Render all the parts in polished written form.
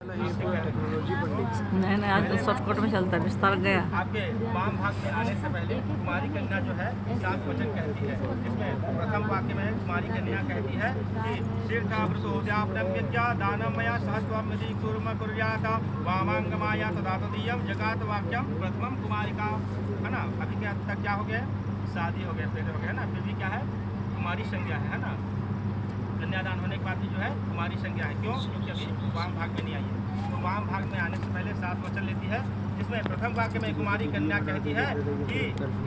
नहीं नहीं, आज तो शॉर्टकट में चलता है, विस्तार गया। आपके वाम भाग में आने से पहले कुमारी कन्या जो है 7 वचन कहती है। इसमें प्रथम वाक्य में कुमारी कन्या कहती है कि तीर्थावृतोद्यापनम्यज्ञा दानमया सहस्वमिति कुर्म कुर्यात वामांगमाया तदा तदीयम जगात वाक्यम प्रथमम कुमारिका, है ना। अभी क्या तक क्या हो गया, शादी हो गया, फिर हो गया ना, फिर भी क्या है, कुमारी संज्ञा है ना। कन्यादान होने के बाद भी जो है कुमारी संज्ञा है। क्यों? क्योंकि अभी वाम भाग में नहीं आई है। तो वाम भाग में आने से पहले 7 वचन लेती है। जिसमें प्रथम वाक्य में कुमारी कन्या कहती है कि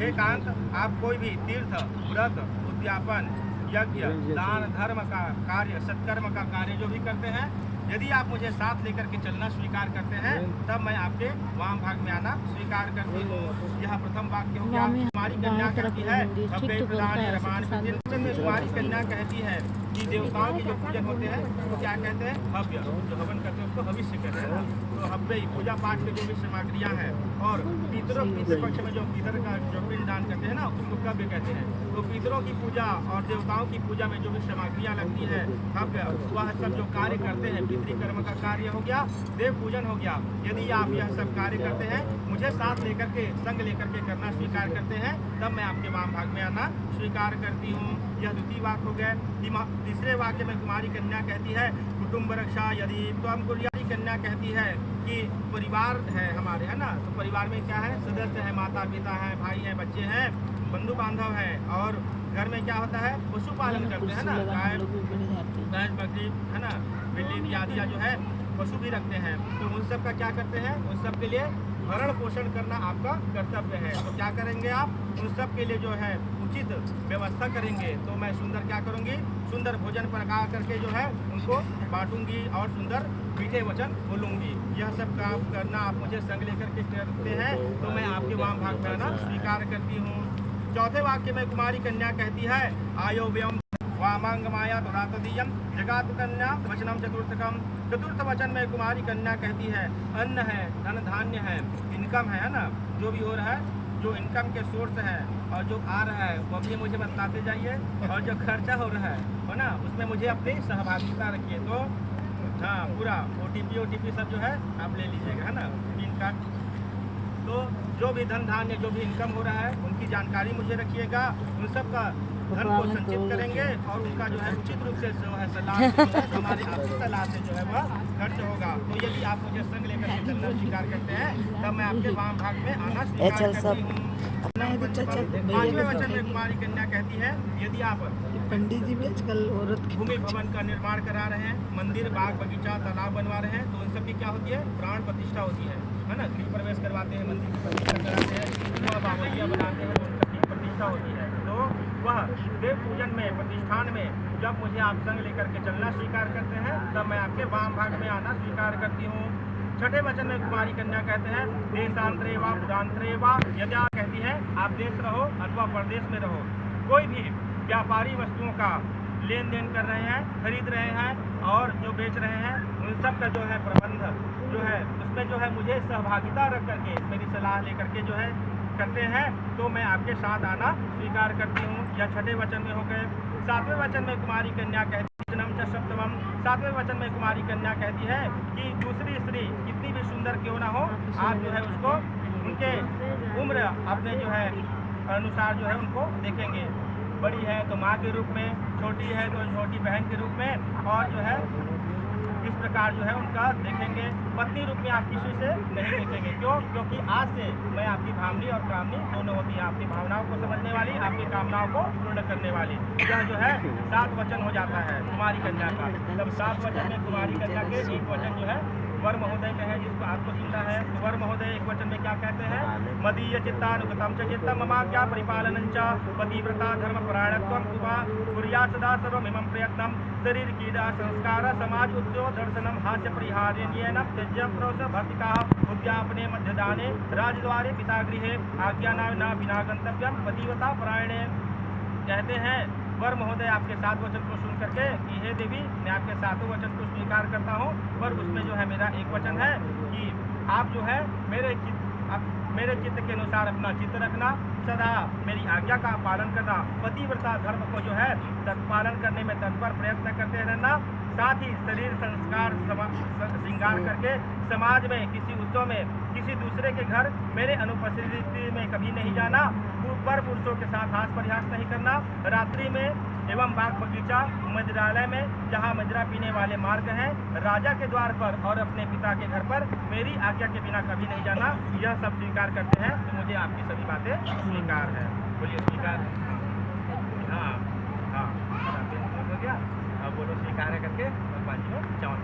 एकांत आप कोई भी तीर्थ, व्रत, उद्यापन, यज्ञ, दान, धर्म का कार्य, सत्कर्म का कार्य जो भी करते हैं, यदि आप मुझे साथ लेकर के चलना स्वीकार करते हैं तब मैं आपके वाम भाग में आना स्वीकार करती हूँ। यह प्रथम वाक्य हो गया। कुमारी कन्या कहती है कुमारी कन्या कहती है कि देवताओं के जो पूजन होते हैं उसको क्या कहते हैं, हव्य। जो हवन करते हैं उसको भविष्य कहते हैं। तो हव्य पूजा पाठ के जो भी सामग्रियाँ हैं, और पितरों पितृ पक्ष में जो पितर का जो पिंडदान करते हैं ना उसको कव्य कहते हैं। तो पितरों की पूजा और देवताओं की पूजा में जो भी सामग्रियाँ लगती है हव्य, वह सब जो कार्य करते हैं पितृकर्म का कार्य हो गया, देव पूजन हो गया। यदि आप यह सब कार्य करते हैं, मुझे साथ लेकर के संग लेकर के करना स्वीकार करते हैं, तब मैं आपके वाम भाग में आना स्वीकार करती हूँ। यह द्वितीय वाक्य हो गया। तीसरे वाक्य में कुमारी कन्या कहती है कुटुम्ब रक्षा यदि त्वं कुर्यात्। कन्या कहती है कि परिवार है हमारे, है ना। तो परिवार में क्या है, सदस्य है, माता पिता है, भाई है, बच्चे हैं, बंधु बांधव है, और घर में क्या होता है, पशुपालन करते हैं ना, गाय भैंस बकरी, है ना, बिल्ली आदि जो है पशु भी रखते हैं। तो उन सब का क्या करते हैं, उन सब के लिए भरण पोषण करना आपका कर्तव्य है। तो क्या करेंगे आप, उन सब के लिए जो है उचित व्यवस्था करेंगे। तो मैं सुंदर क्या करूँगी, सुंदर भोजन पका करके जो है उनको बांटूंगी और सुंदर मीठे वचन बोलूँगी। यह सब काम करना आप मुझे संग लेकर के करते हैं तो मैं आपके वाम भाग में आना स्वीकार करती हूँ। चौथे वाक्य में कुमारी कन्या कहती है आयो व्यम वामांगमाया तदा तदीयम जगात कन्या वचनम चतुर्थकम। चतुर्थ वचन में कुमारी कन्या कहती है अन्न है, धन धान्य है, इनकम है ना, जो भी हो रहा है, जो इनकम के सोर्स है और जो आ रहा है वो भी मुझे बताते जाइए, और जो खर्चा हो रहा है ना उसमें मुझे अपनी सहभागिता रखिए। तो हाँ, पूरा OTP सब जो है आप ले लीजिएगा, है ना, पिन कार्ड। तो जो भी धन धान्य, जो भी इनकम हो रहा है उनकी जानकारी मुझे रखिएगा। उन सब का धन को संचित करेंगे और उसका जो है उचित रूप से जो है सलाह हमारे आपकी सलाह से जो है वह खर्च होगा। तो यदि आप मुझे संग लेकर के चलना स्वीकार करते हैं तब मैं आपके वाम भाग में आना स्वीकार करती हूँ। पांचवें वचन में कुमारी कन्या कहती है यदि आप पंडित जी भी आजकल औरत भूमि भवन का निर्माण करा रहे हैं, मंदिर, बाग बगीचा, तालाब बनवा रहे हैं, तो उन सब की क्या होती है, प्राण प्रतिष्ठा होती है ना। गृह प्रवेश करवाते हैं, मंदिर की प्रतिष्ठा कराते हैं, वह बावलियाँ बनाते हैं, तो उन सब की प्रतिष्ठा होती है। तो वह देव पूजन में, प्रतिष्ठान में जब मुझे आप संग लेकर के चलना स्वीकार करते हैं तब मैं आपके वाम भाग में आना स्वीकार करती हूँ। छठे वचन में कुमारी कन्या कहते हैं देशांतरे व बुधांतरे व। यदि आप कहती है आप देश रहो अथवा प्रदेश में रहो, कोई भी व्यापारी वस्तुओं का लेन देन कर रहे हैं, खरीद रहे हैं और जो बेच रहे हैं, उन सब का जो है प्रबंध जो है उसमें जो है मुझे सहभागिता रख करके मेरी सलाह लेकर के जो है करते हैं तो मैं आपके साथ आना स्वीकार करती हूँ। यह छठे वचन में हो गए। सातवें वचन में कुमारी कन्या कहती है सप्तमम। सातवें वचन में कुमारी कन्या कहती है कि दूसरी स्त्री कितनी भी सुंदर क्यों ना हो, आप जो है उसको उनके उम्र अपने जो है अनुसार जो है उनको देखेंगे। बड़ी है तो माँ के रूप में, छोटी है तो छोटी बहन के रूप में, और जो है इस प्रकार जो है उनका देखेंगे। पत्नी रूप में आप किसी से नहीं देखेंगे। क्यों? क्योंकि आज से मैं आपकी भावनी और कामनी दोनों होती है, आपकी भावनाओं को समझने वाली, आपकी कामनाओं को पूर्ण करने वाली। यह जो है 7 वचन हो जाता है कुमारी कन्या का। जब 7 वचन में कुमारी कन्या के एक वचन जो है वर महोदय का है, जिसको आपको सुनना है। तो वर महोदय एक वचन में क्या कहते हैं, मदीय चित्तानुगतम च चित्तम ममाज्ञा परिपालनं च पतिव्रता धर्मपरायणत्वं तुवा कुर्या सदा सर्वमिमं प्रयत्नं शरीर कीड़ा संस्कार समाज उद्योग दर्शनम हास्य परिहार्येन त्यज्यं प्रोस भक्तिकाः उद्यापने मध्यदाने राजद्वारे पितागृहे आज्ञाना न विना गंतव्यम पतिव्रता परायणे। कहते हैं वर महोदय आपके 7 वचन को सुन करके कि हे देवी, मैं आपके 7वें वचन को स्वीकार करता हूँ, पर उसमें जो है मेरा एक वचन है कि आप जो है मेरे चित्त के अनुसार अपना चित्त रखना, सदा मेरी आज्ञा का पालन करना, पतिव्रता धर्म को जो है पालन करने में तत्पर प्रयत्न करते रहना, साथ ही शरीर संस्कार श्रृंगार करके समाज में किसी उत्सव में किसी दूसरे के घर मेरे अनुपस्थिति में कभी नहीं जाना, पर पुरुषों के साथ हास परिहास नहीं करना, रात्रि में एवं बाग बगीचा मदिरालय में जहाँ मदिरा पीने वाले मार्ग हैं, राजा के द्वार पर और अपने पिता के घर पर मेरी आज्ञा के बिना कभी नहीं जाना, यह सब स्वीकार करते हैं तो मुझे आपकी सभी बातें स्वीकार है। बोलिए स्वीकार। हाँ हाँ हो गया। अब बोलो स्वीकार है करके भगवान जी को चावल